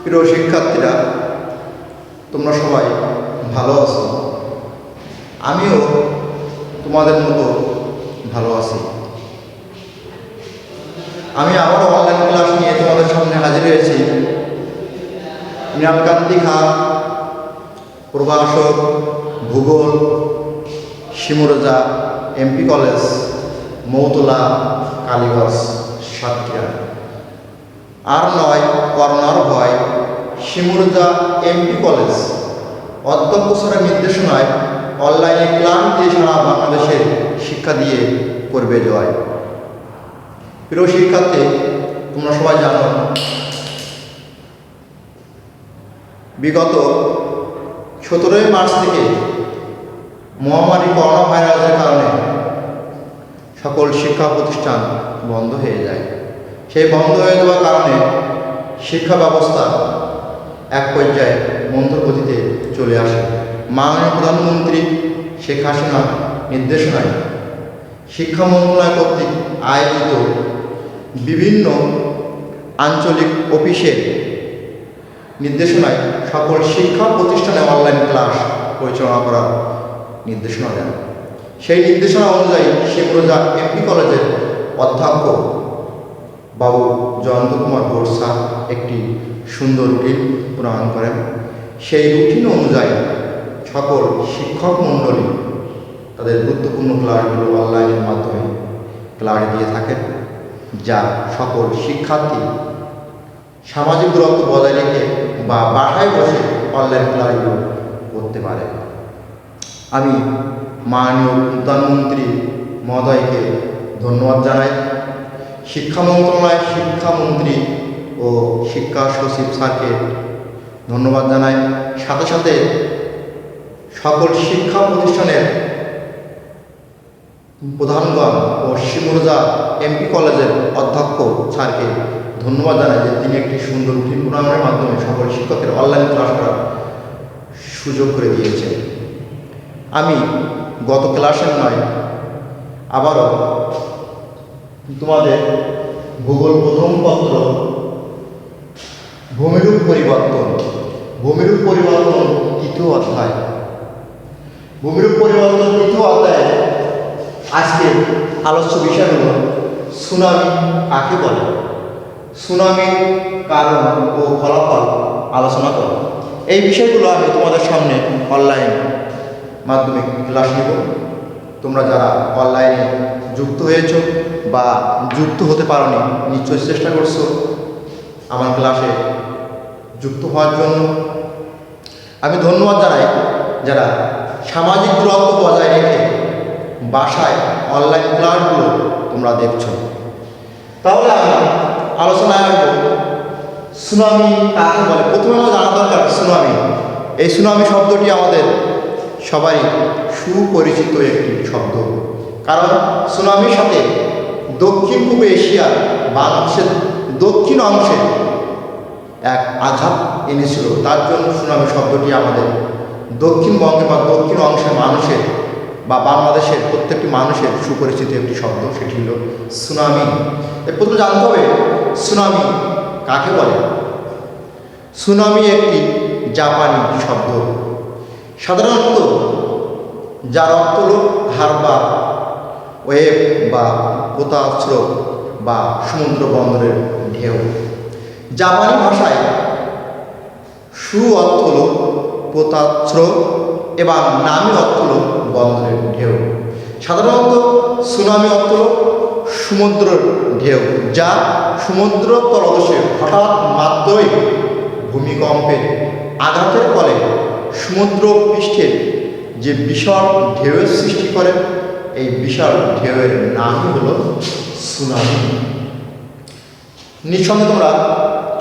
প্রিয় শিক্ষার্থীরা, তোমরা সবাই ভালো আছো। আমিও তোমাদের মতো ভালো আছি। আমি আবারও অনলাইন ক্লাস নিয়ে তোমাদের সামনে হাজির হয়েছি। মৃণালকান্তি খাঁ, প্রভাষক, ভূগোল, শিমুরজা এমপি কলেজ, মৌতলা, কালীগঞ্জ, সাতক্ষীরা। আর নয় করোনার ভয়, শিমুরজা এমপি কলেজ অধ্যক্ষ স্যারের নির্দেশনায় অনলাইনে ক্লাস দিয়ে সারা বাংলাদেশের শিক্ষা দিয়ে করবে জয়। প্রিয় শিক্ষার্থী, তোমরা সবাই জানো বিগত 17 মার্চ থেকে মহামারী করোনা ভাইরাসের কারণে সকল শিক্ষা প্রতিষ্ঠান বন্ধ হয়ে যায়। সেই বন্ধ হয়ে যাওয়ার কারণে শিক্ষা ব্যবস্থা এক পর্যায়ে মন্দগতিতে চলে আসে। মাননীয় প্রধানমন্ত্রী শেখ হাসিনার নির্দেশনায় শিক্ষা মন্ত্রণালয় কর্তৃক আয়োজিত বিভিন্ন আঞ্চলিক অফিসের নির্দেশনায় সকল শিক্ষা প্রতিষ্ঠানে অনলাইন ক্লাস পরিচালনা করার নির্দেশনা দেন। সেই নির্দেশনা অনুযায়ী শিমুরজা এমপি কলেজের অধ্যক্ষ বাবু জয়ন্ত কুমার বর্ষা একটি সুন্দর রুটিন প্রণয়ন করেন। সেই রুটিন অনুযায়ী সকল শিক্ষক মণ্ডলী তাদের গুরুত্বপূর্ণ ক্লাসগুলো অনলাইনের মাধ্যমে ক্লাস দিয়ে থাকেন, যা সকল শিক্ষার্থী সামাজিক দূরত্ব বজায় রেখে বা বাসায় বসে অনলাইন ক্লাসগুলো করতে পারে। আমি মাননীয় প্রধানমন্ত্রী মহোদয়কে ধন্যবাদ জানাই। শিক্ষা মন্ত্রণালয় শিক্ষামন্ত্রী ও শিক্ষা সচিব স্যারকে ধন্যবাদ জানাই। সাথে সাথে সকল শিক্ষা প্রতিষ্ঠানের প্রধানগণ ও শিমুরজা এমপি কলেজের অধ্যক্ষ স্যারকে ধন্যবাদ জানাই যে তিনি একটি সুন্দর রুটিন প্রণয়নের মাধ্যমে সকল শিক্ষকের অনলাইন ক্লাস করার সুযোগ করে দিয়েছেন। আমি গত ক্লাসের নয় আবারও তোমাদের ভূগোল প্রথম পত্র ভূমিরূপ পরিবর্তন তৃতীয় অধ্যায়, ভূমিরূপ পরিবর্তন তৃতীয় অধ্যায়ে আজকে আলোচ্য বিষয় হল সুনামি কাকে বলে। সুনামির কারণ ও ফলাফল আলোচনা করব। এই বিষয়গুলো আমি তোমাদের সামনে অনলাইন মাধ্যমে ক্লাস নেব। তোমরা যারা অনলাইনে যুক্ত হয়েছ বা যুক্ত হতে পারোনি, নিশ্চয়ই চেষ্টা করছো আমার ক্লাসে যুক্ত হওয়ার জন্য। আমি ধন্যবাদ জানাই যারা সামাজিক দূরত্ব বজায় রেখে বাসায় অনলাইন ক্লাসগুলো তোমরা দেখছো। তাহলে আমি আলোচনায় আসবো সুনামি কাকে বলে। প্রথমে আমরা জানা দরকার সুনামি। এই সুনামি শব্দটি আমাদের সবারই সুপরিচিত একটি শব্দ, কারণ সুনামির সাথে দক্ষিণ পূর্ব এশিয়ার বাংলাদেশের দক্ষিণ অংশে এক আঘাত এনেছিল। তার জন্য সুনামি শব্দটি আমাদের দক্ষিণবঙ্গে বা দক্ষিণ অংশের মানুষের বা বাংলাদেশের প্রত্যেকটি মানুষের সুপরিচিত একটি শব্দ, সেটি হল সুনামি। প্রথমে জানতে হবে সুনামি কাকে বলে। সুনামি একটি জাপানি শব্দ, সাধারণত যার অর্থ হল হারবা, ওয়েভ বা পোতাস্রোত বা সমুদ্র বন্দরের ঢেউ। জাপানি ভাষায় সু অর্থ হল পোতাস্রোত এবং নামি অর্থ হল বন্দরের ঢেউ। সাধারণত সুনামি অর্থ হল সমুদ্রের ঢেউ, যা সমুদ্র তলদেশে হঠাৎ মাত্রই ভূমিকম্পের আঘাতের ফলে সমুদ্র পৃষ্ঠের যে বিশাল ঢেউয়ের সৃষ্টি করে, এই বিশাল ঢেউয়ের নামই হল সুনামি। নিঃসন্দেহে তোমরা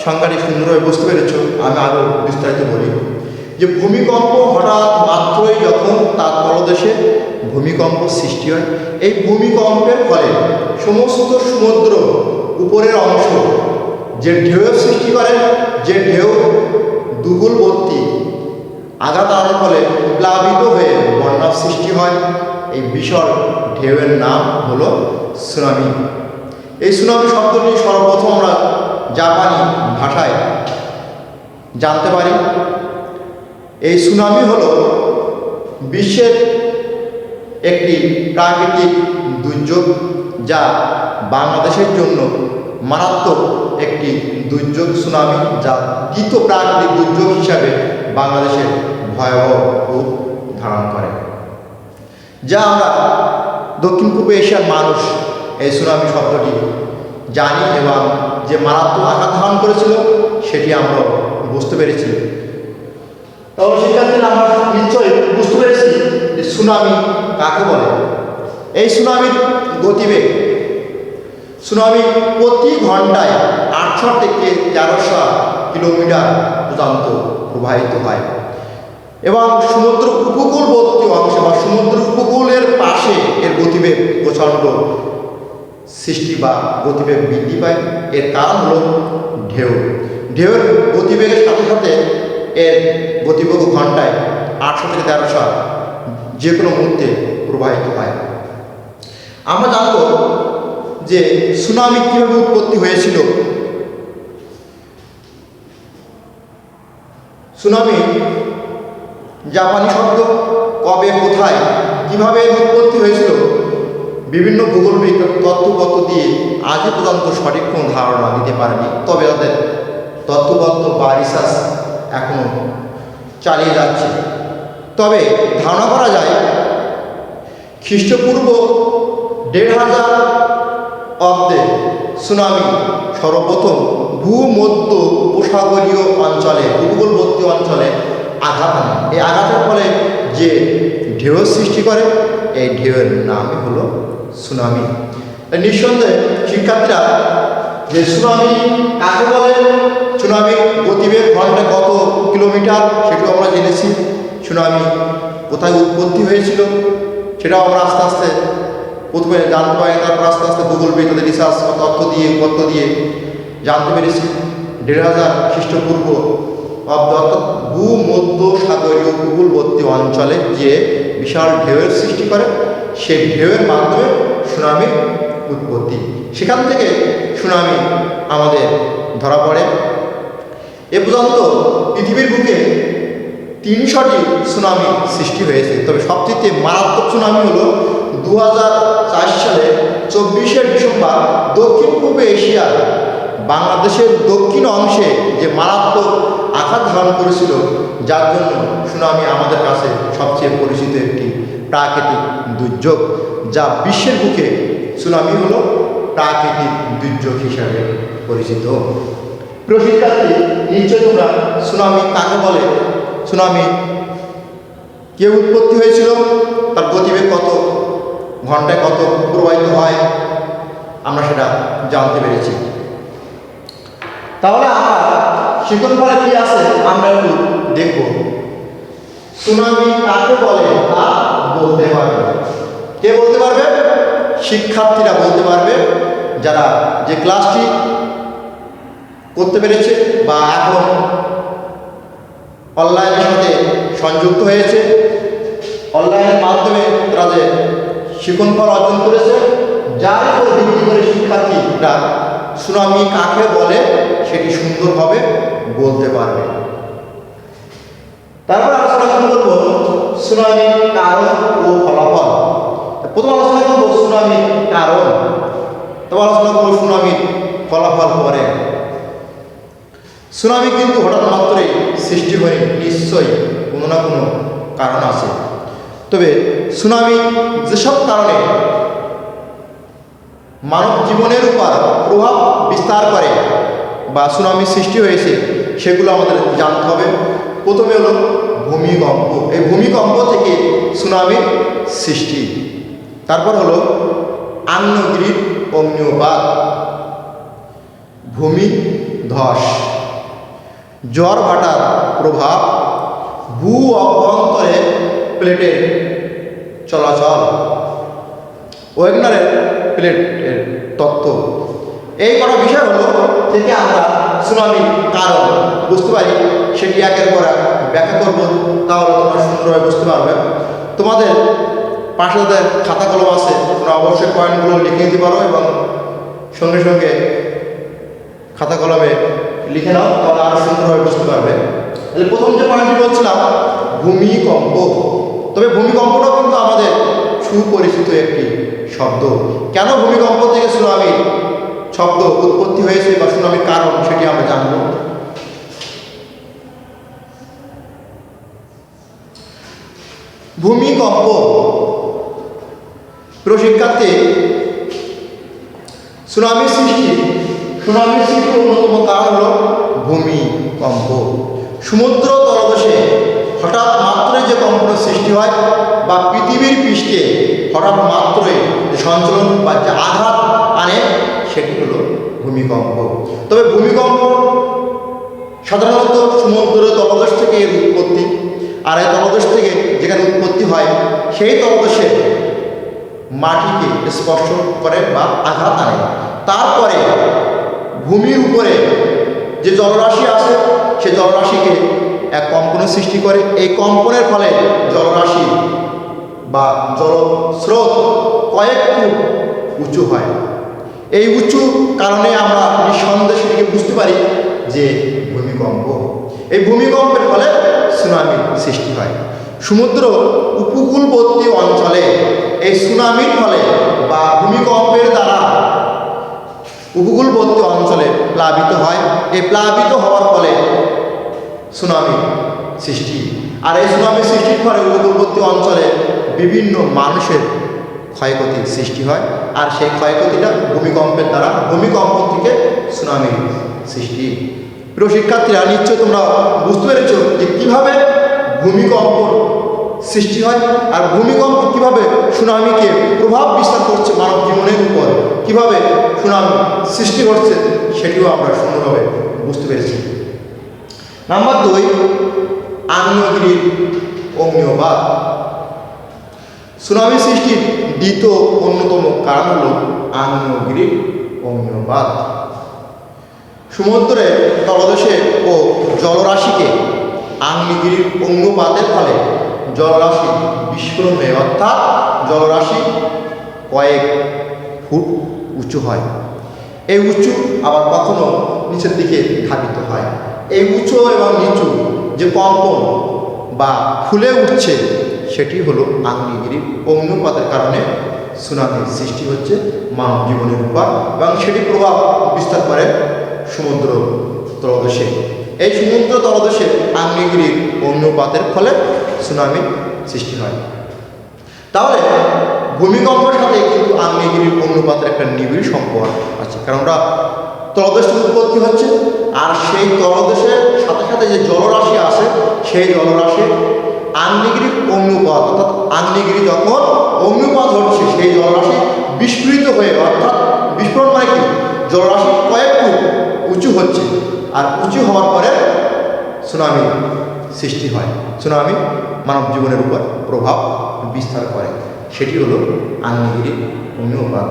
সংজ্ঞাটি সুন্দরভাবে বুঝতে পেরেছ। আমি আরও বিস্তারিত বলি যে ভূমিকম্প হঠাৎ মাত্রই যখন তার তলদেশে ভূমিকম্প সৃষ্টি হয়, এই ভূমিকম্পের ফলে সমস্ত সমুদ্র উপরের অংশ যে ঢেউয়ের সৃষ্টি করে, যে ঢেউ দুগুলবর্তী আঘাত আনার ফলে প্লাবিত হয়ে বন্যার সৃষ্টি হয়। এই বিশাল ঢেউয়ের নাম হলো সুনামি। এই সুনামি শব্দটি সর্বপ্রথম আমরা জাপানি ভাষায় জানতে পারি। এই সুনামি হলো বিশ্বের একটি প্রাকৃতিক দুর্যোগ, যা বাংলাদেশের জন্য মারাত্মক একটি দুর্যোগ। সুনামি যা দ্বিতীয় প্রাকৃতিক দুর্যোগ হিসাবে বাংলাদেশের ভয়াবহ রূপ ধারণ করে, যা আমরা দক্ষিণ পূর্ব এশিয়ার মানুষ এই সুনামি শব্দটি জানি এবং যে মারাত্মক আঘাত ধারণ করেছিল সেটি আমরা বুঝতে পেরেছি। তবে শিক্ষার্থীরা আমরা নিশ্চয়ই বুঝতে পেরেছি যে সুনামি কাকে বলে। এই সুনামির গতিবেগ, সুনামি প্রতি ঘন্টায় 800 থেকে 1300 কিলোমিটার পর্যন্ত প্রবাহিত হয় এবং সমুদ্র উপকূলবর্তী অংশে বা সমুদ্র উপকূলের পাশে এর গতিবেগ প্রচণ্ড সৃষ্টি বা গতিবেগ বৃদ্ধি পায়। এর কারণ হল ঢেউয়ের গতিবেগের সাথে সাথে এর গতিবেগ ঘন্টায় 800 থেকে 1300 যে কোনো মুহূর্তে প্রবাহিত হয়। আমরা জানব যে সুনামি কীভাবে উৎপত্তি হয়েছিল। সুনামি জাপানি শব্দ, কবে, কোথায়, কীভাবে উৎপত্তি হয়েছিল বিভিন্ন ভূগোলবিদ তথ্যপত্র দিয়ে আজও পর্যন্ত সঠিক কোনো ধারণা দিতে পারেনি। তবে তাদের তথ্যপত্র বা রিসার্চ এখনও চালিয়ে যাচ্ছে। তবে ধারণা করা যায় খ্রিস্টপূর্ব 1500 অব্দে সুনামি সর্বপ্রথম ভূমধ্য উপসাগরীয় অঞ্চলে, উপকূলবর্তী অঞ্চলে আঘাত আনে। এই আঘাতের ফলে যে ঢেউয়ের সৃষ্টি করে এই ঢেউয়ের নামই হলো সুনামি। নিঃসন্দেহে শিক্ষার্থীরা যে সুনামি কাকে বলে, সুনামির গতিবেগ ঘন্টায় কত কিলোমিটার সেটাও আমরা জেনেছি। সুনামি কোথায় উৎপত্তি হয়েছিল সেটাও আমরা আস্তে আস্তে প্রথমে জানতে পারি, তারপর আস্তে আস্তে ভূগোলবিদ তাদের রিসার্চ বা তথ্য দিয়ে জানতে পেরেছি 1500 খ্রিস্টপূর্ব অর্থাৎ ভূমধ্য সাগরীয় উপকূলবর্তী অঞ্চলে যে বিশাল ঢেউয়ের সৃষ্টি করে সেই ঢেউয়ের মাধ্যমে সুনামির উৎপত্তি। সেখান থেকে সুনামি আমাদের ধরা পড়ে। এ পর্যন্ত পৃথিবীর বুকে 300টি সুনামি সৃষ্টি হয়েছে। তবে সবচেয়ে মারাত্মক সুনামি হলো 2004 সালে 24শে ডিসেম্বর দক্ষিণ পূর্ব এশিয়ার বাংলাদেশের দক্ষিণ অংশে যে মারাত্মক আঘাত ধারণ করেছিল, যার জন্য সুনামি আমাদের কাছে সবচেয়ে পরিচিত একটি প্রাকৃতিক দুর্যোগ। যা বিশ্বের বুকে সুনামি হলো প্রাকৃতিক দুর্যোগ হিসাবে পরিচিত। প্রিয় শিক্ষার্থী, নিশ্চয় তোমরা সুনামি কাকে বলে, সুনামি কে উৎপত্তি হয়েছিল, তার গতিবেগ কত, ঘন্টায় কত প্রবাহিত হয়, আমরা সেটা জানতে পেরেছি। তাহলে আমরা শিক্ষণফলে কি আছে আমরা একটু দেখব। সুনামি কাকে বলে তা বলতে পারবে কে? বলতে পারবে শিক্ষার্থীরা বলতে পারবে, যারা যে ক্লাসটি করতে পেরেছে বা এখন অনলাইনের সাথে সংযুক্ত হয়েছে, অনলাইনের মাধ্যমে তারা যে শিক্ষণফল অর্জন করেছে, যার উপর ভিত্তি করে শিক্ষার্থীরা সুনামি কাকে বলে সেটি সুন্দরভাবে বলতে পারবে। তারপর আলোচনা করব সুনামির কারণ ও ফলাফল। প্রথম আলোচনা করব সুনামির কারণ, তারপর আলোচনা করব সুনামির ফলাফল। পরে সুনামি কিন্তু হঠাৎ মাত্রই সৃষ্টি হয়নি, নিশ্চয়ই কোনো না কোনো কারণ আছে। তবে সুনামি যেসব কারণে মানব জীবনের উপর প্রভাব বিস্তার করে বা সুনামি সৃষ্টি হয়েছে সেগুলো আমাদের জানতে হবে। প্রথমে হলো ভূমিকম্প। এই ভূমিকম্প থেকে সুনামির সৃষ্টি। তারপর হলো আগ্নেয়গিরির অগ্ন্যুৎপাত, ভূমিধস, জ্বর ভাটার প্রভাব, ভূ অভ্যন্তরে প্লেটের চলাচল, ওয়েগনারের প্লেটের তত্ত্ব। এই কটা বিষয় হলো থেকে আমরা সুনামির কারণ বুঝতে পারি, সেটি একের পর এক ব্যাখ্যা করব, তাহলে তোমরা সুন্দরভাবে বুঝতে পারবে। তোমাদের পাশে যাদের খাতা কলম আছে তোমরা অবশ্যই পয়েন্টগুলো লিখে দিতে পারো এবং সঙ্গে সঙ্গে খাতা কলমে লিখে নাও, তাহলে আরও সুন্দরভাবে বুঝতে পারবে। তাহলে প্রথম যে পয়েন্টটি বলছিলাম ভূমিকম্প। তবে ভূমিকম্পটাও কিন্তু আমাদের সুপরিচিত একটি শব্দ। কেন ভূমিকম্প থেকে সুনামির শব্দ উৎপত্তি হয়েছে বা সুনামির কারণ সেটি আমরা জানব। ভূমিকম্প, প্রিয় শিক্ষার্থী, সুনামির সৃষ্টির অন্যতম কারণ হল ভূমিকম্প। সমুদ্র তলদেশে হঠাৎ মাত্রই যে কম্পনের সৃষ্টি হয় বা পৃথিবীর পৃষ্ঠে হঠাৎ মাত্রই যে সঞ্চালন বা যে আঘাত আনে সেটি হলো ভূমিকম্প। তবে ভূমিকম্প সাধারণত সমুদ্র তলদেশ থেকে এর উৎপত্তি, আর এই তলদেশ থেকে যেখানে উৎপত্তি হয় সেই তলদেশে মাটিকে স্পর্শ করে বা আঘাত আনে। তারপরে ভূমির উপরে যে জলরাশি আছে সে জলরাশিকে এক কম্পনের সৃষ্টি করে। এই কম্পনের ফলে জলরাশি বা জলস্রোত কয়েক ফুট উঁচু হয়। এই উঁচু কারণে আমরা নিঃসন্দেহে সেটিকে বুঝতে পারি যে ভূমিকম্প। এই ভূমিকম্পের ফলে সুনামির সৃষ্টি হয়। সমুদ্র উপকূলবর্তী অঞ্চলে এই সুনামির ফলে বা ভূমিকম্পের দ্বারা উপকূলবর্তী অঞ্চলে প্লাবিত হয়। এই প্লাবিত হওয়ার ফলে সুনামির সৃষ্টি। আর এই সুনামির সৃষ্টির ফলে উপকূলবর্তী অঞ্চলে বিভিন্ন মানুষের ক্ষয়ক্ষতির সৃষ্টি হয়। আর সেই ক্ষয়ক্ষতিটা ভূমিকম্পের দ্বারা, ভূমিকম্প থেকে সুনামির সৃষ্টি। প্রিয় শিক্ষার্থীরা, নিশ্চয়ই তোমরা বুঝতে পেরেছ যে কীভাবে ভূমিকম্প সৃষ্টি হয় আর ভূমিকম্প কীভাবে সুনামিকে প্রভাব বিস্তার করছে মানব জীবনের উপর, কীভাবে সুনামি সৃষ্টি করছে সেটিও আমরা সুন্দরভাবে বুঝতে পেরেছি। নাম্বার 2, আগ্নেয়গিরির অগ্ন্যুৎপাত। সুনামি সৃষ্টির দ্বিতীয় অন্যতম কারণ হল আগ্নেয়গিরির অগ্ন্যুৎপাত। সমুদ্রের তলদেশে ও জলরাশিকে আগ্নেয়গিরির অগ্ন্যুৎপাতের ফলে জলরাশি বিস্ফোরণ হয়ে, অর্থাৎ জলরাশি কয়েক ফুট উঁচু হয়। এই উঁচু আবার কখনো নিচের দিকে ধাবিত হয়। এই উঁচু এবং নিচু যে কম্পন বা ফুলে উঠছে সেটি হলো আগ্নেয়গিরির অগ্ন্যুৎপাতের কারণে সুনামির সৃষ্টি হচ্ছে মানব জীবনের উপর, এবং সেটি প্রভাব বিস্তার করে সমুদ্র তলদেশে। এই সমুদ্র তলদেশে আগ্নেয়গিরির অগ্ন্যুৎপাতের ফলে সুনামির সৃষ্টি হয়। তাহলে ভূমিকম্পের সাথে কিন্তু আগ্নেয়গিরির অগ্ন্যুৎপাতের একটা নিবিড় সম্পর্ক আছে, কারণ ওটা তলদেশ থেকে উৎপত্তি হচ্ছে, আর সেই তলদেশের সাথে সাথে যে জলরাশি আছে সেই জলরাশি আগ্নেয়গিরির অগ্ন্যুৎপাত, অর্থাৎ আগ্নেয়গিরি যখন অগ্ন্যুৎপাত হচ্ছে সেই জলরাশি বিস্ফোরিত হয়ে, অর্থাৎ বিস্ফোরণ মানে কি, জলরাশি কয়েক ফুট উঁচু হচ্ছে, আর উঁচু হওয়ার পরে সুনামি সৃষ্টি হয়। সুনামি মানব জীবনের উপর প্রভাব বিস্তার করে, সেটি হলো আগ্নেয়গিরির অগ্ন্যুৎপাত।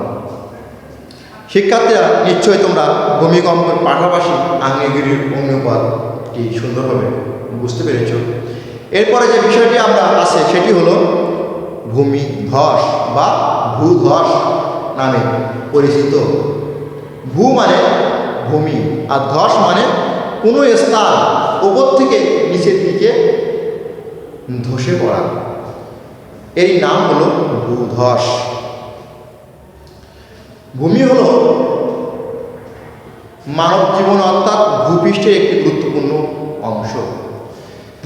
শিক্ষার্থীরা, নিশ্চয়ই তোমরা ভূমিকম্পের পাশাপাশি আগ্নেয়গিরির অগ্ন্যুৎপাতটি সুন্দরভাবে বুঝতে পেরেছ। এরপরে যে বিষয়টি আমরা আছে সেটি হলো ভূমিধস বা ভূধস নামে পরিচিত। ভূ মানে ভূমি, আর ধস মানে কোনো স্থান উপর থেকে নিচের দিকে ধসে পড়া, এর নাম হলো ভূধস। ভূমি হলো মানব জীবন অর্থাৎ ভূপৃষ্ঠের একটি গুরুত্বপূর্ণ অংশ,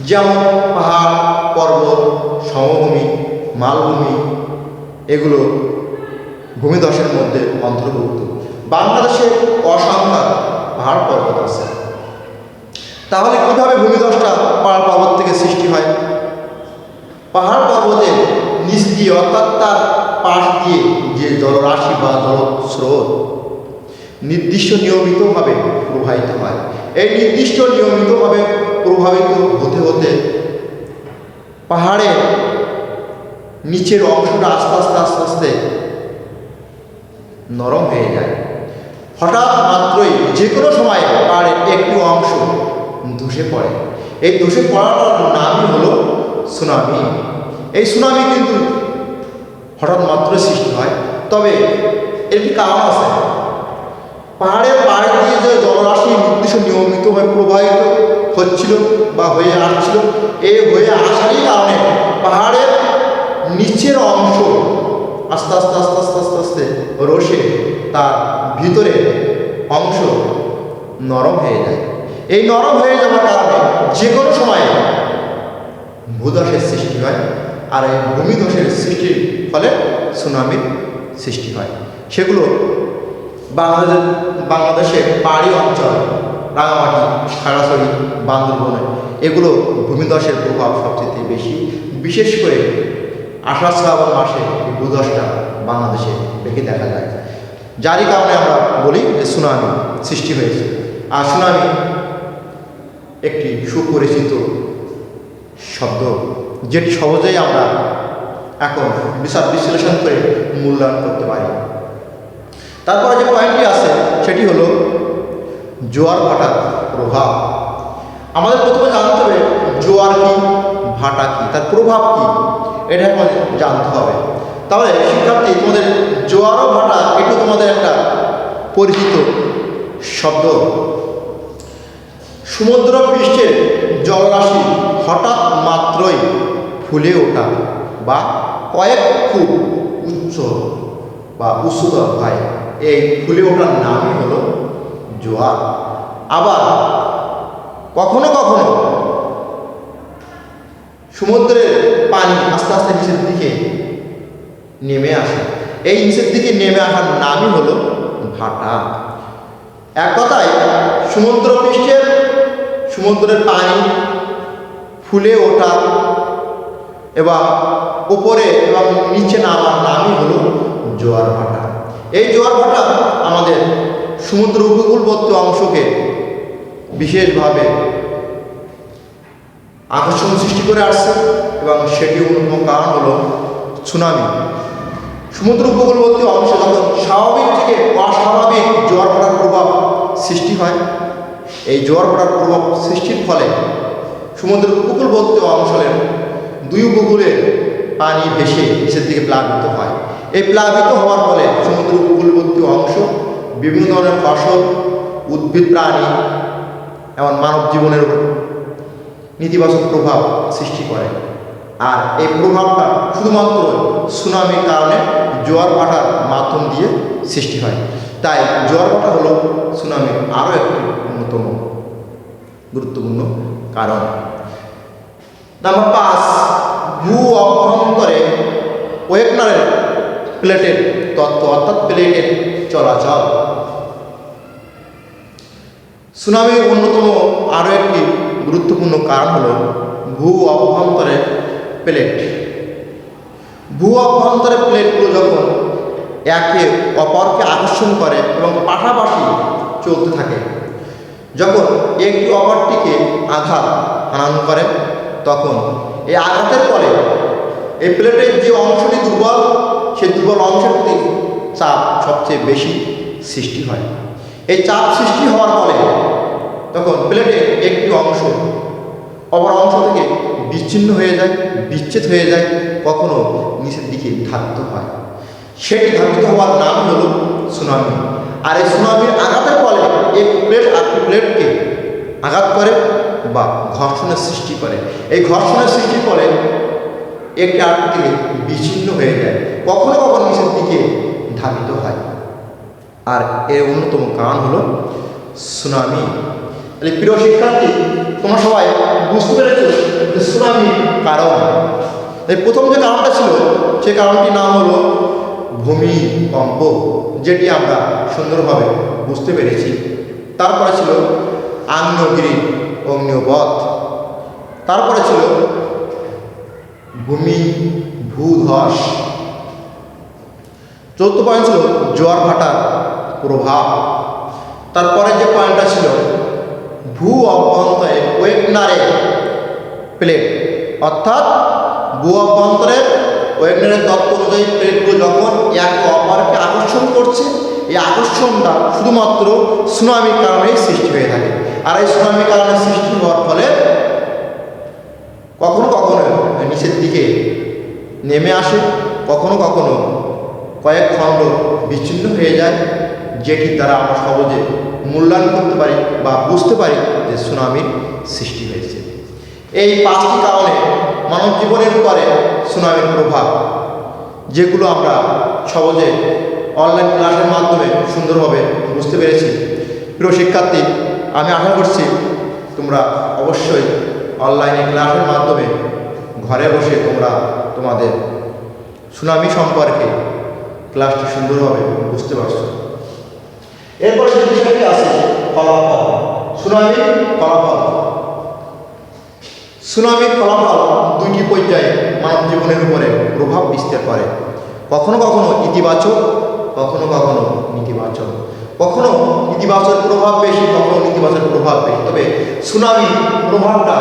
যেমন পাহাড়, পর্বত, সমভূমি, মালভূমি, এগুলো ভূমিধসের মধ্যে অন্তর্ভুক্ত। বাংলাদেশে অসংখ্য পাহাড় পর্বত আছে। তাহলে কীভাবে ভূমিধসটা পাহাড় পর্বত থেকে সৃষ্টি হয়? পাহাড় পর্বতের নিচ দিয়ে, অর্থাৎ তার পাশ দিয়ে যে জলরাশি বা জলস্রোত নির্দিষ্ট নিয়মিতভাবে প্রবাহিত হয়। এই নির্দিষ্ট নিয়মিতভাবে প্রভাবিত হতে হতে পাহাড়ের নিচের অংশটা আস্তে আস্তে আস্তে আস্তে নরম হয়ে যায়। হঠাৎ মাত্রই যে কোনো সময় পাহাড়ের একটু অংশ ধসে পড়ে। এই ধসে পড়াটার নামই হলো সুনামি। এই সুনামি কিন্তু হঠাৎ মাত্রই সৃষ্টি হয়, তবে এর একটি কারণ আছে। পাহাড়ের পাড় দিয়ে যে জলরাশি নির্দিষ্ট নিয়মিতভাবে প্রবাহিত হচ্ছিল বা হয়ে আসছিল। এই হয়ে আসারই কারণে পাহাড়ের নিচের অংশ আস্তে আস্তে আস্তে আস্তে আস্তে আস্তে রসে তার ভিতরে অংশ নরম হয়ে যায়। এই নরম হয়ে যাওয়ার কারণে যে কোনো সময়ে ভূধসের সৃষ্টি হয়, আর এই ভূমিধসের সৃষ্টির ফলে সুনামির সৃষ্টি হয়। সেগুলো বাংলাদেশের পাহাড়ি অঞ্চল, রাঙামাটি, খাগড়াছড়ি, বান্দরবনে এগুলো ভূমিধসের প্রভাব সবচেয়ে বেশি। বিশেষ করে আষাঢ় শ্রাবণ মাসে এই ভূধসটা বাংলাদেশে বেশি দেখা যায়, যারই কারণে আমরা বলি যে সুনামি সৃষ্টি হয়েছে। আর সুনামি একটি সুপরিচিত শব্দ, যেটি সহজেই আমরা এখন বিচার বিশ্লেষণ করে মূল্যায়ন করতে পারি। তারপরে যে পয়েন্টটি আছে সেটি হলো জোয়ার ভাটার প্রভাব। আমাদের প্রথমে জানতে হবে জোয়ার কি, ভাটা কি, তার প্রভাব কি, এটা আমাদের জানতে হবে। তাহলে শিক্ষার্থী, তোমাদের জোয়ার ও ভাটা এটি তোমাদের একটা পরিচিত শব্দ। সমুদ্র পৃষ্ঠের জলরাশি হঠাৎ মাত্রই ফুলে ওঠা বা কয়েক ফুট উচ্চ বা উচ্চতর হয়, এই ফুলে ওঠার নামই হলো জোয়ার। আবার কখনো কখনো সমুদ্রের পানি আস্তে আস্তে নিচের দিকে নেমে আসে, এই নিচের দিকে নেমে আসার নামই হলো ভাটা। এক কথায় সমুদ্রের পানি ফুলে ওঠা এবং উপরে এবং নিচে নামার নামই হলো জোয়ার ভাটা। এই জোয়ার ভাটা আমাদের সমুদ্র উপকূলবর্তী অংশকে বিশেষভাবে আকর্ষণ সৃষ্টি করে আসছে এবং সেটি অন্যতম কারণ হলো সুনামি। সমুদ্র উপকূলবর্তী অংশে যখন স্বাভাবিক থেকে অস্বাভাবিক জোয়ার ভাটার প্রভাব সৃষ্টি হয়, এই জোয়ার ভাটার প্রভাব সৃষ্টির ফলে সমুদ্র উপকূলবর্তী অঞ্চলের দুই উপকূলের পানি ভেসে নিচের দিকে প্লাবিত হয়। এই প্লাবিত হওয়ার ফলে সমুদ্র উপকূলবর্তী অংশ বিভিন্ন ধরনের ফসল, উদ্ভিদ, প্রাণী এবং মানব জীবনের উপর নেতিবাচক প্রভাব সৃষ্টি করে। আর এই প্রভাবটা শুধুমাত্র সুনামির কারণে জোয়ার ভাটার মাধ্যম দিয়ে সৃষ্টি হয়। তাই জোয়ার ভাটা হলো সুনামির আরও একটি অন্যতম গুরুত্বপূর্ণ কারণ। নাম্বার 5, ভূ অভ্যন্তরে ওয়েগনারের প্লেটের তত্ত্ব, অর্থাৎ প্লেটের চলাচল। সুনামির অন্যতম আরও একটি গুরুত্বপূর্ণ কারণ হলো ভূ অভ্যন্তরে প্লেট। ভূ অভ্যন্তরে প্লেটগুলো যখন একে অপরকে আকর্ষণ করে এবং পাশাপাশি চলতে থাকে, যখন একটি অপরটিকে আঘাত হানান করে, তখন এই আঘাতের ফলে এই প্লেটের যে অংশটি দুর্বল, সেই দুর্বল অংশের প্রতি চাপ সবচেয়ে বেশি সৃষ্টি হয়। এই চাপ সৃষ্টি হওয়ার ফলে তখন প্লেটের একটি অংশ অপর অংশ থেকে বিচ্ছিন্ন হয়ে যায়, বিচ্ছেদ হয়ে যায়, কখনো নিচের দিকে ধাবিত হয়। সেটি ধাবিত হওয়ার নাম হলো সুনামি। আর এই সুনামির আঘাতের ফলে এক প্লেট আরেকটি প্লেটকে আঘাত করে বা ঘর্ষণের সৃষ্টি করে। এই ঘর্ষণের সৃষ্টির ফলে একটি আরেকটি থেকে বিচ্ছিন্ন হয়ে যায়, কখনো কখনো নিচের দিকে ধাবিত হয়। আর এর অন্যতম কারণ হলো সুনামি। তাহলে প্রিয় শিক্ষার্থী, তোমরা সবাই বুঝতে পেরেছো যে সুনামির কারণ। এই প্রথম যে কারণটা ছিল, সেই কারণটির নাম হলো ভূমিকম্প, যেটি আমরা সুন্দরভাবে বুঝতে পেরেছি। তারপরে ছিল আগ্নেয়গিরি, অগ্নিপথ। তারপরে ছিল ভূধস। চতুর্থ পয়েন্ট ছিল জোয়ার ভাটার প্রভাব। তারপরে যে পয়েন্টটা ছিল ভূ অভ্যন্তরে ওয়েগনারের প্লেট, অর্থাৎ ভূ অভ্যন্তরে ওয়েগনারের তত্ত্ব অনুযায়ী প্লেটগুলো যখন একে অপরকে আকর্ষণ করছে, এই আকর্ষণটা শুধুমাত্র সুনামির কারণেই সৃষ্টি হয়ে থাকে। আর এই সুনামির কারণে সৃষ্টি হওয়ার ফলে কখনো কখনো নিচের দিকে নেমে আসে, কখনো কখনো কয়েক খণ্ড বিচ্ছিন্ন হয়ে যায়, যেটির দ্বারা আমরা সহজে মূল্যায়ন করতে পারি বা বুঝতে পারি যে সুনামির সৃষ্টি হয়েছে। এই 5টি কারণে মানব জীবনের উপরে সুনামির প্রভাব, যেগুলো আমরা সহজে অনলাইন ক্লাসের মাধ্যমে সুন্দরভাবে বুঝতে পেরেছি। প্রিয় শিক্ষার্থী, আমি আশা করছি তোমরা অবশ্যই অনলাইনে ক্লাসের মাধ্যমে ঘরে বসে তোমরা তোমাদের সুনামি সম্পর্কে ক্লাসটি সুন্দরভাবে বুঝতে পারছো। এরপর যে বিষয়টি আছে ফলাফল, সুনামির ফলাফল। সুনামির ফলাফল 2টি পর্যায়ে মানব জীবনের উপরে প্রভাব বিস্তার করে, কখনো কখনো ইতিবাচক, কখনো কখনো নেতিবাচক। কখনো ইতিবাচক প্রভাব বেশি, কখনো নেতিবাচক প্রভাব বেশি, তবে সুনামির প্রভাবটা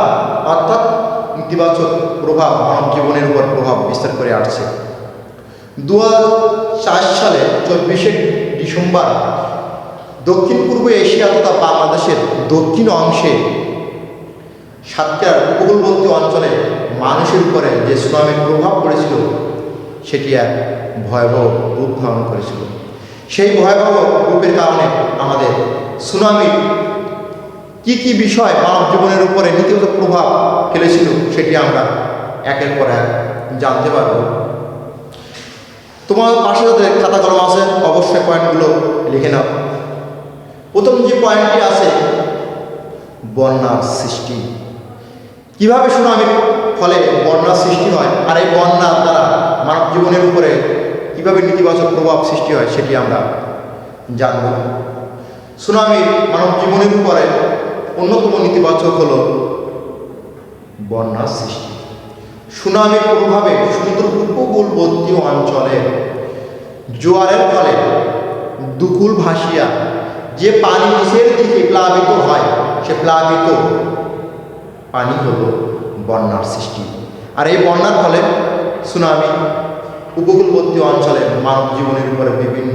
অর্থাৎ ইতিবাচক প্রভাব মানব জীবনের উপর প্রভাব বিস্তার করে আসছে। 2004 সালে 24শে ডিসেম্বর দক্ষিণ পূর্ব এশিয়া তথা বাংলাদেশের দক্ষিণ অংশে সাতক্ষীরার উপকূলবর্তী অঞ্চলে মানুষের উপরে যে সুনামির প্রভাব পড়েছিল সেটি এক ভয়াবহ রূপ ধারণ করেছিল। সেই ভয়াবহ রূপের কারণে আমাদের সুনামির কি বিষয় মানব জীবনের উপরে নেতিবাচক প্রভাব ফেলেছিল সেটি আমরা একের পর এক জানতে পারব। তোমার পাশে যাদের খাতা কলম আছে অবশ্যই পয়েন্টগুলো লিখে নাও। প্রথম যে পয়েন্টটি আছে বন্যার সৃষ্টি। কিভাবে সুনামির ফলে বন্যার সৃষ্টি হয় আর এই বন্যার দ্বারা মানব জীবনের উপরে কিভাবে নেতিবাচক প্রভাব সৃষ্টি হয় সেটি আমরা জানব। সুনামির মানব জীবনের উপরে অন্যতম নেতিবাচক হল বন্যার সৃষ্টি। সুনামির প্রভাবে সমুদ্র উপকূলবর্তী অঞ্চলে জোয়ারের ফলে দুকুল ভাসিয়া যে পানি নিচের দিকে প্লাবিত হয় সে প্লাবিত পানি হল বন্যার সৃষ্টি। আর এই বন্যার ফলে সুনামি উপকূলবর্তী অঞ্চলে মানব জীবনের উপরে বিভিন্ন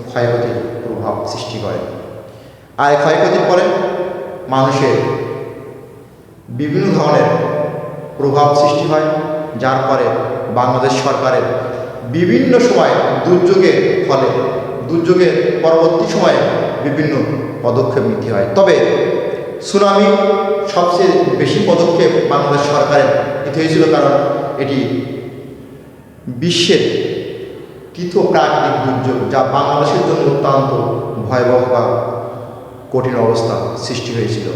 ক্ষয়ক্ষতির প্রভাব সৃষ্টি করে। আর এই ক্ষয়ক্ষতির পরে মানুষের বিভিন্ন ধরনের প্রভাব সৃষ্টি হয়, যার পরে বাংলাদেশ সরকারের বিভিন্ন সময় দুর্যোগের ফলে দুর্যোগের পরবর্তী সময়ে বিভিন্ন পদক্ষেপ নিতে হয়। তবে সুনামি সবচেয়ে বেশি পদক্ষেপ বাংলাদেশ সরকারের নিতে হয়েছিল, কারণ এটি বিশ্বের তৃতীয় প্রাকৃতিক দুর্যোগ, যা বাংলাদেশের জন্য অত্যন্ত ভয়াবহ বা কঠিন অবস্থা সৃষ্টি হয়েছিল।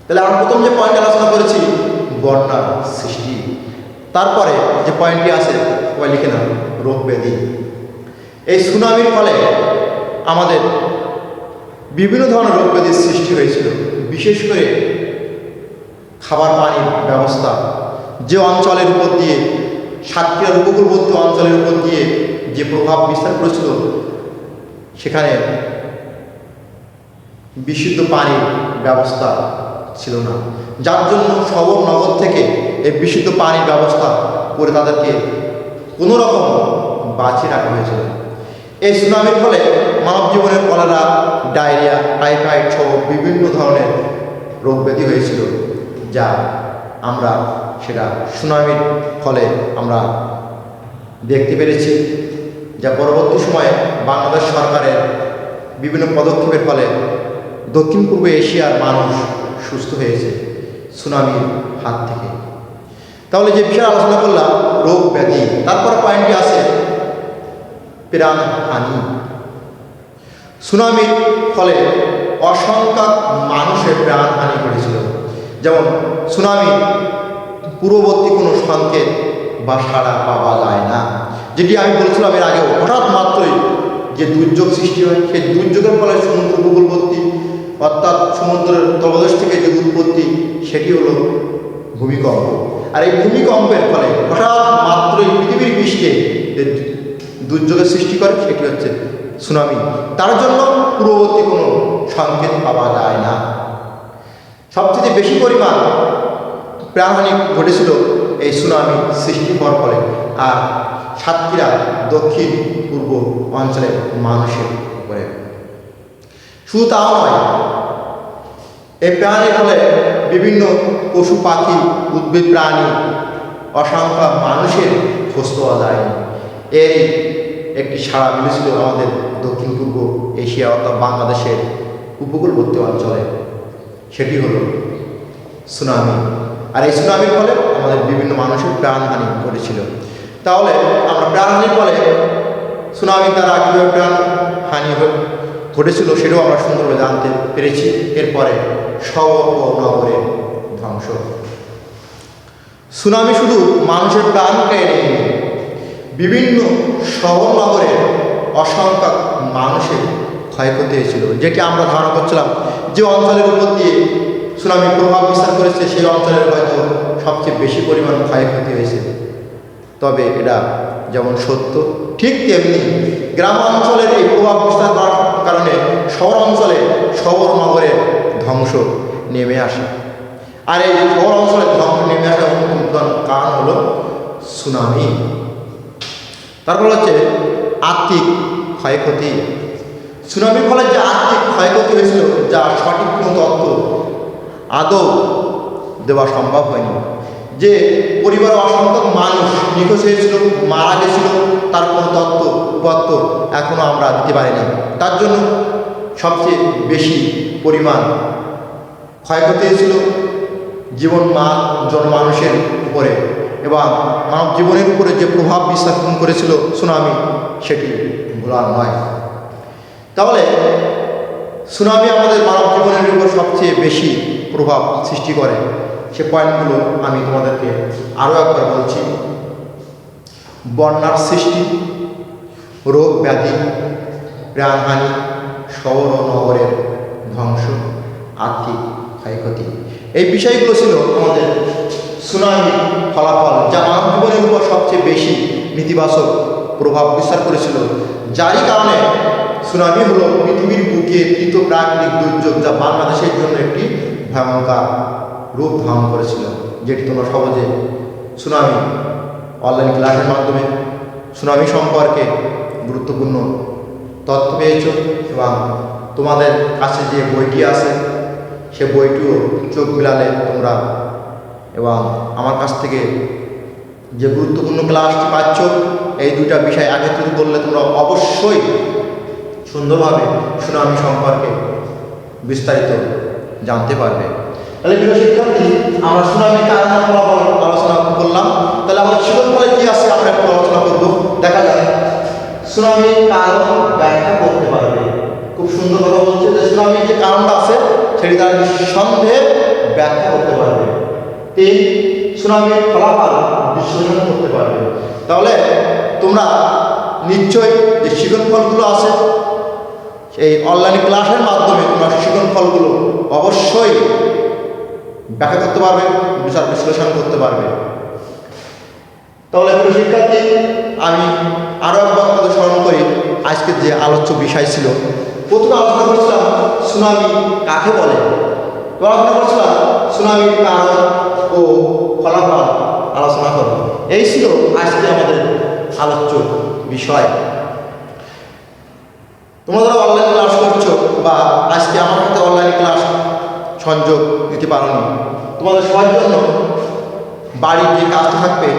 তাহলে আমরা প্রথম যে পয়েন্ট আলোচনা করেছি বন্যার সৃষ্টি, তারপরে যে পয়েন্টটি আছে সবাই লিখে নাও রোগ ব্যাধি। এই সুনামির ফলে আমাদের বিভিন্ন ধরনের রোগ ব্যাধির সৃষ্টি হয়েছিল, বিশেষ করে খাবার পানির ব্যবস্থা যে অঞ্চলের উপর দিয়ে সাতক্ষীরার উপকূলবর্তী অঞ্চলের উপর দিয়ে যে প্রভাব বিস্তার করেছিল সেখানে বিশুদ্ধ পানির ব্যবস্থা ছিল না, যার জন্য শহর নগর থেকে এই বিশুদ্ধ পানির ব্যবস্থা করে তাদেরকে কোনো রকম বাঁচিয়ে রাখা হয়েছিল। এই সুনামির ফলে মানব জীবনের কলেরা, ডায়রিয়া, টাইফয়েড সহ বিভিন্ন ধরনের রোগ ব্যাধি হয়েছিল, যা আমরা সেটা সুনামির ফলে আমরা দেখতে পেরেছি, যা পরবর্তী সময়ে বাংলাদেশ সরকারের বিভিন্ন পদক্ষেপের ফলে দক্ষিণ পূর্ব এশিয়ার মানুষ সুস্থ হয়েছে সুনামির হাত থেকে। তাহলে যে বিষয়ে আলোচনা করলাম রোগ ব্যাধি, তারপর পয়েন্টটি আছে প্রাণহানি। সুনামির ফলে অসংখ্য মানুষের প্রাণহানি ঘটেছিল। যেমন সুনামি পূর্ববর্তী কোনো সংকেত বা সাড়া পাওয়া যায় না, যেটি আমি বলছিলাম এর আগেও। হঠাৎ মাত্রই যে দুর্যোগ সৃষ্টি হয় সেই দুর্যোগের ফলে সমুদ্র উপকূলবর্তী অর্থাৎ সমুদ্রের তলদেশ থেকে যে উৎপত্তি সেটি হলো ভূমিকম্প। আর এই ভূমিকম্পের ফলে হঠাৎ মাত্রই পৃথিবীর পৃষ্ঠে যে দুর্যোগের সৃষ্টি করে সেটি হচ্ছে সুনামি। তার জন্য পূর্ববর্তী কোনো সংকেত পাওয়া যায় না। সবচেয়ে বেশি পরিমাণ প্রাণহানি ঘটেছিল এই সুনামি সৃষ্টি হওয়ার ফলে, আর সাতক্ষীরা দক্ষিণ পূর্ব অঞ্চলের মানুষের উপরে। শুধু তাও নয়, এই প্রাণীর ফলে বিভিন্ন পশু পাখি, উদ্ভিদ প্রাণী, অসংখ্য মানুষের খোঁজ পাওয়া যায়নি। এরই একটি সাড়া মিলেছিল আমাদের দক্ষিণ পূর্ব এশিয়া অর্থাৎ বাংলাদেশের উপকূলবর্তী অঞ্চলে, সেটি হলো সুনামি। আর এই সুনামির ফলে আমাদের বিভিন্ন মানুষের প্রাণহানি ঘটেছিল। তাহলে আমরা প্রাণহানির ফলে সুনামি দ্বারা কীভাবে প্রাণহানি ঘটেছিল সেটাও আমরা সুন্দরভাবে জানতে পেরেছি। এরপরে শহর ও নগরের ধ্বংস। সুনামি শুধু মানুষের প্রাণ কেড়ে নেয়নি, বিভিন্ন শহর নগরের অসংখ্য মানুষের ক্ষয়ক্ষতি হয়েছিল, যেটি আমরা ধারণা করছিলাম যে অঞ্চলের উপর দিয়ে সুনামির প্রভাব বিস্তার করেছে সেই অঞ্চলের হয়তো সবচেয়ে বেশি পরিমাণ ক্ষয়ক্ষতি হয়েছে। তবে এটা যেমন সত্য, ঠিক তেমনি গ্রাম অঞ্চলের এই প্রভাব বিস্তার করার কারণে শহর অঞ্চলে শহর নগরের ধ্বংস নেমে আসে। আর এই শহর অঞ্চলের ধ্বংস নেমে আসার অন্যতম কারণ হলো সুনামি। তারপর হচ্ছে আর্থিক ক্ষয়ক্ষতি। সুনামির ফলে যে আর্থিক ক্ষয়ক্ষতি হয়েছিল, যা সঠিক কোনো তথ্য আদৌ দেওয়া সম্ভব হয়নি। যে পরিবারে অসংখ্য মানুষ নিখোঁজ হয়েছিল, মারা গেছিল, তার কোনো তথ্য উপাত্ত এখনও আমরা দিতে পারিনি। তার জন্য সবচেয়ে বেশি পরিমাণ ক্ষয়ক্ষতি হয়েছিল জনমানুষের উপরে, এবং মানব জীবনের উপরে যে প্রভাব বিস্তার করেছিল সুনামি, সেটি ভোলার নয়। তাহলে সুনামি আমাদের মানব জীবনের উপর সবচেয়ে বেশি প্রভাব সৃষ্টি করে। সে পয়েন্টগুলো আমি তোমাদেরকে আরও একবার বলছি। বন্যার সৃষ্টি, রোগ ব্যাধি, প্রাণহানি, শহর ও নগরের ধ্বংস, আর্থিক ক্ষয়ক্ষতি, এই বিষয়গুলো ছিল আমাদের সুনামির ফলাফল, যা মানব জীবনের উপর সবচেয়ে বেশি নেতিবাচক প্রভাব বিস্তার করেছিল। যারই কারণে সুনামি হলো পৃথিবীর বুকে তৃতীয় প্রাকৃতিক দুর্যোগ, যা বাংলাদেশের জন্য একটি ভয়ঙ্কর রূপ ধারণ করেছিল, যেটি তোমরা সহজে সুনামি অনলাইন ক্লাসের মাধ্যমে সুনামি সম্পর্কে গুরুত্বপূর্ণ তথ্য পেয়েছ। এবং তোমাদের কাছে যে বইটি আছে সে বইটিও চোখ বিলালে তোমরা, এবং আমার কাছ থেকে যে গুরুত্বপূর্ণ ক্লাসটি পাচ্ছ, এই দুইটা বিষয় একত্রিত করলে তোমরা অবশ্যই সুন্দরভাবে সুনামি সম্পর্কে বিস্তারিত জানতে পারবে। তাহলে প্রিয় শিক্ষার্থী, আমরা সুনামির কারণ ফলাফল আলোচনা করলাম। তাহলে আমাদের শিক্ষণফলে কি আছে আমরা একটু আলোচনা করব। দেখা যায় সুনামির কারণ ব্যাখ্যা করতে পারবে। খুব সুন্দর কথা বলছে যে সুনামির যে কারণটা আছে সেটি তার নিঃসন্দেহে ব্যাখ্যা করতে পারবে। 3, সুনামির ফলাফল বিশ্লেষণ করতে পারবে। তাহলে তোমরা নিশ্চয়ই যে শিক্ষণফলগুলো আছে এই অনলাইন ক্লাসের মাধ্যমে তোমরা শিক্ষণফলগুলো অবশ্যই ব্যাখ্যা করতে পারবে, বিচার বিশ্লেষণ করতে পারবে। তাহলে প্রিয় শিক্ষার্থী, আমি আরও একবার তোমাদের স্মরণ করি আজকের যে আলোচ্য বিষয় ছিল। প্রথমে আলোচনা করছিলাম সুনামি কাকে বলে, আলোচনা করছিলাম সুনামির কারণ ও ফলাফল আলোচনা করব। এই ছিল আজকে আমাদের আলোচ্য বিষয়। তোমরা যারা অনলাইন ক্লাস করছো বা আজকে আমার সাথে অনলাইন ক্লাস সংযোগ দিতে পারোনি, তোমাদের সবার জন্য বাড়ির যে কাজটা থাকবে,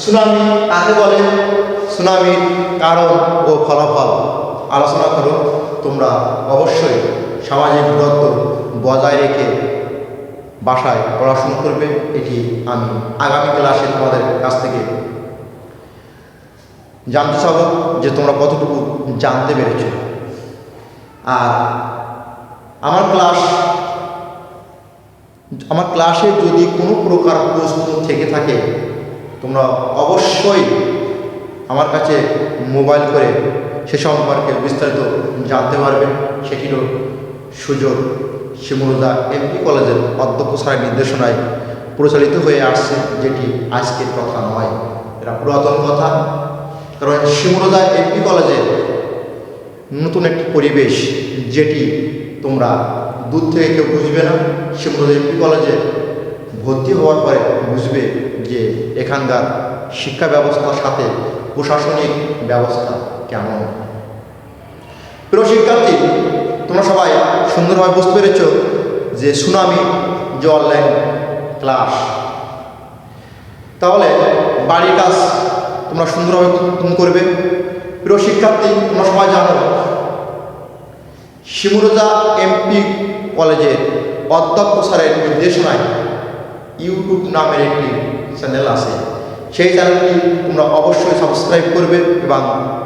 সুনামি কাকে বলে, সুনামির কারণ ও ফলাফল আলোচনা করো। তোমরা অবশ্যই সামাজিক দূরত্ব বজায় রেখে বাসায় পড়াশুনো করবে। এটি আমি আগামী ক্লাসে তোমাদের কাছ থেকে জানতে চাব যে তোমরা কতটুকু জানতে পেরেছ। আর আমার ক্লাসে যদি কোনো প্রকার প্রশ্ন থেকে থাকে তোমরা অবশ্যই আমার কাছে মোবাইল করে সে সম্পর্কে বিস্তারিত জানতে পারবে। সেটিরও সুযোগ শিমুলদা এমপি কলেজের অধ্যক্ষ স্যারের নির্দেশনায় পরিচালিত হয়ে আসছে, যেটি আজকের কথা নয়, এটা পুরাতন কথা। কারণ শিমুলদা এমপি কলেজে নতুন একটি পরিবেশ, যেটি তোমরা দূর থেকে কেউ বুঝবে না। শিমুলদা এমপি কলেজে ভর্তি হওয়ার পরে বুঝবে যে এখানকার শিক্ষা ব্যবস্থার সাথে প্রশাসনিক ব্যবস্থা কেমন। প্রিয় শিক্ষার্থী, তোমরা সবাই সুন্দরভাবে বুঝতে পেরেছ যে সুনামি যে অনলাইন ক্লাস। তাহলে বাড়ির কাজ তোমরা সুন্দরভাবে করবে। প্রিয় শিক্ষার্থী, তোমরা সবাই জানো শিমুরজা এমপি কলেজের অধ্যক্ষ স্যারের নির্দেশনায় ইউটিউব নামের একটি চ্যানেল আছে। সেই চ্যানেলটি তোমরা অবশ্যই সাবস্ক্রাইব করবে এবং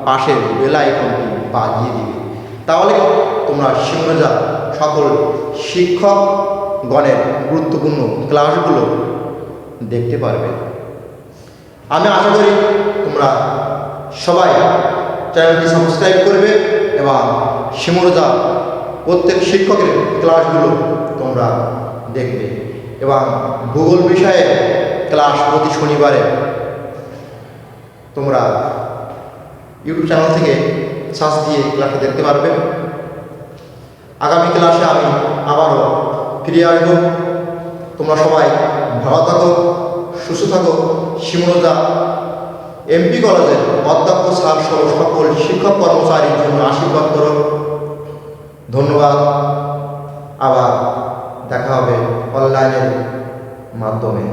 পাশের বেল আইকনটি বাজিয়ে দিবে। তাহলে তোমরা শিমুরজা সকল শিক্ষকগণের গুরুত্বপূর্ণ ক্লাসগুলো দেখতে পারবে। আমি আশা করি তোমরা সবাই চ্যানেলটি সাবস্ক্রাইব করবে এবং শিমুরজা প্রত্যেক শিক্ষকের ক্লাসগুলো তোমরা দেখবে এবং ভূগোল বিষয়ে ক্লাস প্রতি শনিবারে তোমরা ইউটিউব চ্যানেল থেকে সার্চ দিয়ে ক্লাসটা দেখতে পারবে। আগামী ক্লাসে আমি আবারও ফিরে আসবো। তোমরা সবাই ভালো থাকো, সুস্থ থাকো। শিমুরজা এমপি কলেজের অধ্যক্ষ স্যার সহ সকল শিক্ষক কর্মচারীর জন্য আশীর্বাদ করো। ধন্যবাদ। আবার দেখা হবে অনলাইনের মাধ্যমে।